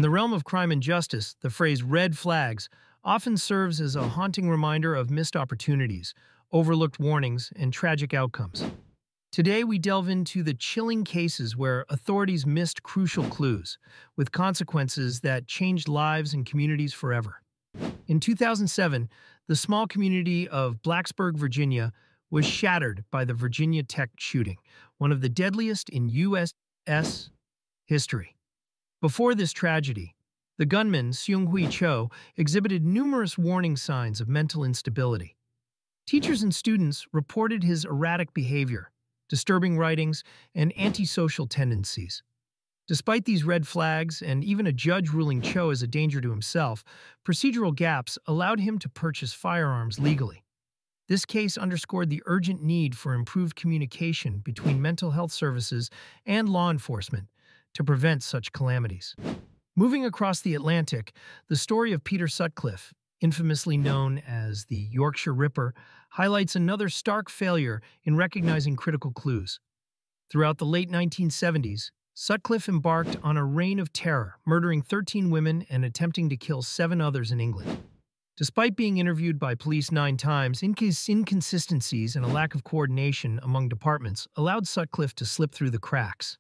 In the realm of crime and justice, the phrase red flags often serves as a haunting reminder of missed opportunities, overlooked warnings, and tragic outcomes. Today, we delve into the chilling cases where authorities missed crucial clues, with consequences that changed lives and communities forever. In 2007, the small community of Blacksburg, Virginia, was shattered by the Virginia Tech shooting, one of the deadliest in U.S. history. Before this tragedy, the gunman, Seung-Hui Cho, exhibited numerous warning signs of mental instability. Teachers and students reported his erratic behavior, disturbing writings, and antisocial tendencies. Despite these red flags and even a judge ruling Cho as a danger to himself, procedural gaps allowed him to purchase firearms legally. This case underscored the urgent need for improved communication between mental health services and law enforcement to prevent such calamities. Moving across the Atlantic, the story of Peter Sutcliffe, infamously known as the Yorkshire Ripper, highlights another stark failure in recognizing critical clues. Throughout the late 1970s, Sutcliffe embarked on a reign of terror, murdering 13 women and attempting to kill 7 others in England. Despite being interviewed by police 9 times, inconsistencies and a lack of coordination among departments allowed Sutcliffe to slip through the cracks.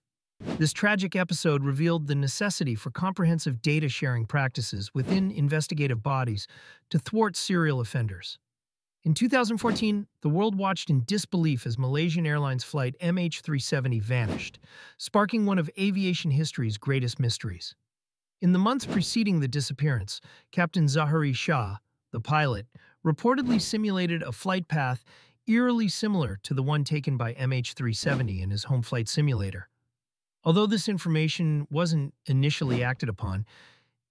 This tragic episode revealed the necessity for comprehensive data-sharing practices within investigative bodies to thwart serial offenders. In 2014, the world watched in disbelief as Malaysian Airlines flight MH370 vanished, sparking one of aviation history's greatest mysteries. In the months preceding the disappearance, Captain Zaharie Shah, the pilot, reportedly simulated a flight path eerily similar to the one taken by MH370 in his home flight simulator. Although this information wasn't initially acted upon,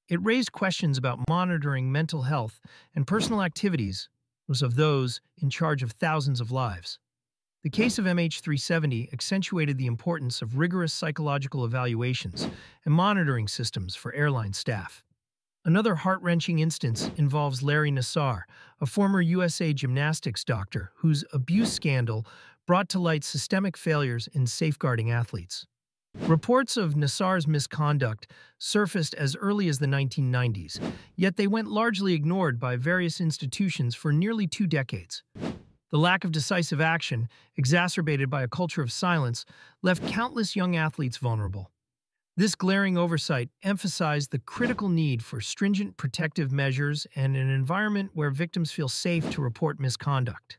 it raised questions about monitoring mental health and personal activities of those in charge of thousands of lives. The case of MH370 accentuated the importance of rigorous psychological evaluations and monitoring systems for airline staff. Another heart-wrenching instance involves Larry Nassar, a former USA gymnastics doctor whose abuse scandal brought to light systemic failures in safeguarding athletes. Reports of Nassar's misconduct surfaced as early as the 1990s, yet they went largely ignored by various institutions for nearly 2 decades. The lack of decisive action, exacerbated by a culture of silence, left countless young athletes vulnerable. This glaring oversight emphasized the critical need for stringent protective measures and an environment where victims feel safe to report misconduct.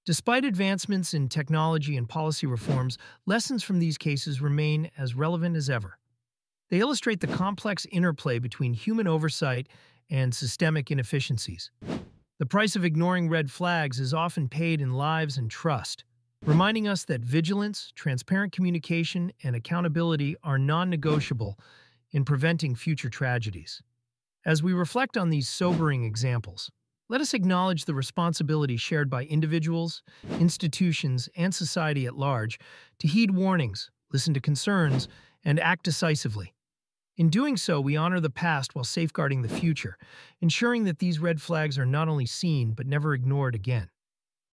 Despite advancements in technology and policy reforms, lessons from these cases remain as relevant as ever. They illustrate the complex interplay between human oversight and systemic inefficiencies. The price of ignoring red flags is often paid in lives and trust, reminding us that vigilance, transparent communication, and accountability are non-negotiable in preventing future tragedies. As we reflect on these sobering examples, let us acknowledge the responsibility shared by individuals, institutions, and society at large to heed warnings, listen to concerns, and act decisively. In doing so, we honor the past while safeguarding the future, ensuring that these red flags are not only seen but never ignored again.